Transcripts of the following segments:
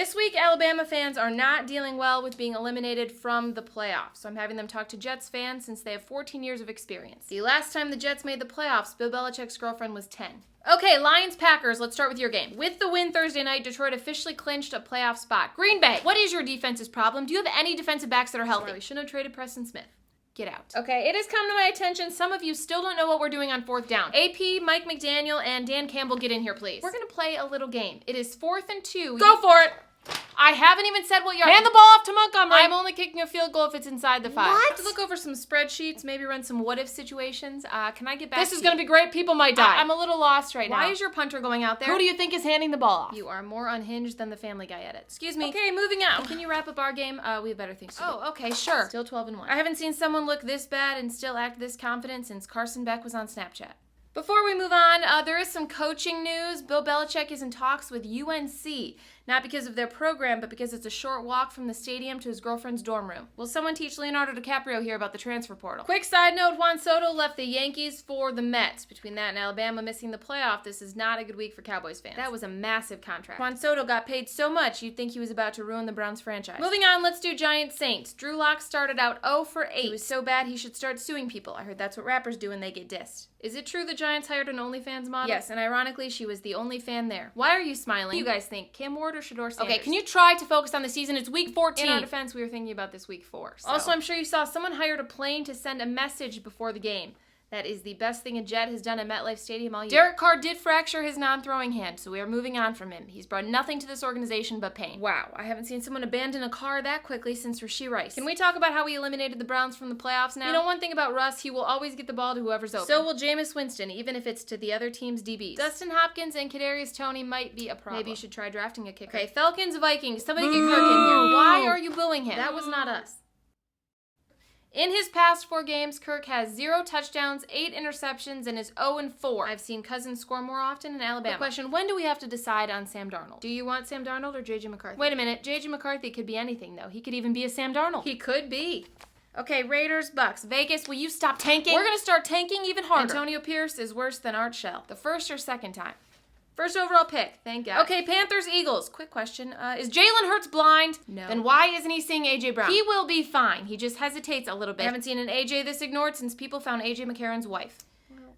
This week, Alabama fans are not dealing well with being eliminated from the playoffs, so I'm having them talk to Jets fans since they have 14 years of experience. The last time the Jets made the playoffs, Bill Belichick's girlfriend was 10. Okay, Lions-Packers, let's start with your game. With the win Thursday night, Detroit officially clinched a playoff spot. Green Bay, what is your defense's problem? Do you have any defensive backs that are healthy? We shouldn't have traded Preston Smith. Get out. Okay, it has come to my attention. Some of you still don't know what we're doing on 4th down. AP, Mike McDaniel, and Dan Campbell, get in here, please. We're gonna play a little game. It is 4th and 2. Go for it! I haven't even said what yard. Hand the ball off to Montgomery. I'm only kicking a field goal if it's inside the 5. What? I have to look over some spreadsheets, maybe run some what-if situations. Can I get back This is going to be great. People might die. I'm a little lost right now. Why is your punter going out there? Who do you think is handing the ball off? You are more unhinged than the Family Guy edit. Excuse me. Okay, moving on. Can you wrap up our game? We have better things to do. Oh, okay, sure. Still 12 and 1. I haven't seen someone look this bad and still act this confident since Carson Beck was on Snapchat. Before we move on, there is some coaching news. Bill Belichick is in talks with UNC. Not because of their program, but because it's a short walk from the stadium to his girlfriend's dorm room. Will someone teach Leonardo DiCaprio here about the transfer portal? Quick side note, Juan Soto left the Yankees for the Mets. Between that and Alabama missing the playoff, this is not a good week for Cowboys fans. That was a massive contract. Juan Soto got paid so much, you'd think he was about to ruin the Browns franchise. Moving on, let's do Giants Saints. Drew Lock started out 0 for 8. He was so bad he should start suing people. I heard that's what rappers do when they get dissed. Is it true the Giants hired an OnlyFans model? Yes, and ironically, she was the only fan there. Why are you smiling? What do you guys think? Kim Ward or Shador Sanders? Okay, can you try to focus on the season? It's week 14. In our defense, we were thinking about this week 4. So. Also, I'm sure you saw someone hired a plane to send a message before the game. That is the best thing a Jet has done at MetLife Stadium all year. Derek Carr did fracture his non-throwing hand, so we are moving on from him. He's brought nothing to this organization but pain. Wow, I haven't seen someone abandon a car that quickly since Rashee Rice. Can we talk about how we eliminated the Browns from the playoffs now? You know one thing about Russ, he will always get the ball to whoever's open. So will Jameis Winston, even if it's to the other team's DBs. Dustin Hopkins and Kadarius Toney might be a problem. Maybe you should try drafting a kicker. Okay, Falcons, Vikings, somebody get Kirk in here. Why are you booing him? That was not us. In his past 4 games, Kirk has 0 touchdowns, 8 interceptions, and is 0-4. I've seen Cousins score more often in Alabama. The question, when do we have to decide on Sam Darnold? Do you want Sam Darnold or J.J. McCarthy? Wait a minute, J.J. McCarthy could be anything, though. He could even be a Sam Darnold. He could be. Okay, Raiders, Bucks. Vegas, will you stop tanking? We're going to start tanking even harder. Antonio Pierce is worse than Art Shell. The first or second time? First overall pick, thank God. Okay, Panthers, Eagles. Quick question. Is Jalen Hurts blind? No. Then why isn't he seeing A.J. Brown? He will be fine. He just hesitates a little bit. I haven't seen an A.J. this ignored since people found A.J. McCarron's wife.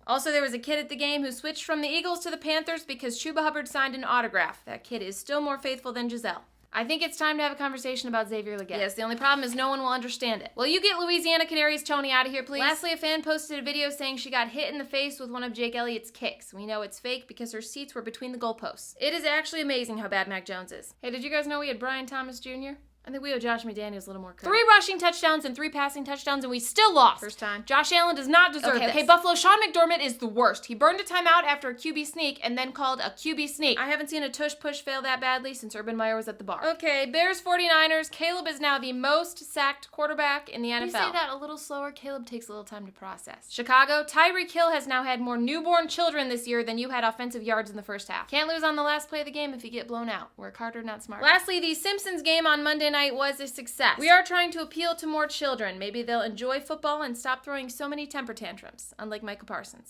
Also, there was a kid at the game who switched from the Eagles to the Panthers because Chuba Hubbard signed an autograph. That kid is still more faithful than Giselle. I think it's time to have a conversation about Xavier Legette. Yes, the only problem is no one will understand it. Will you get Louisiana Canaries Tony out of here, please? Lastly, a fan posted a video saying she got hit in the face with one of Jake Elliott's kicks. We know it's fake because her seats were between the goalposts. It is actually amazing how bad Mac Jones is. Hey, did you guys know we had Brian Thomas Jr.? I think we owe Josh McDaniels a little more credit. 3 rushing touchdowns and 3 passing touchdowns, and we still lost. First time. Josh Allen does not deserve this. Okay, Buffalo, Sean McDermott is the worst. He burned a timeout after a QB sneak and then called a QB sneak. I haven't seen a tush-push fail that badly since Urban Meyer was at the bar. Okay, Bears 49ers. Caleb is now the most sacked quarterback in the NFL. Can you say that a little slower? Caleb takes a little time to process. Chicago, Tyreek Hill has now had more newborn children this year than you had offensive yards in the first half. Can't lose on the last play of the game if you get blown out. Work harder, not smarter. Lastly, the Simpsons game on Monday night was a success. We are trying to appeal to more children. Maybe they'll enjoy football and stop throwing so many temper tantrums, unlike Micah Parsons.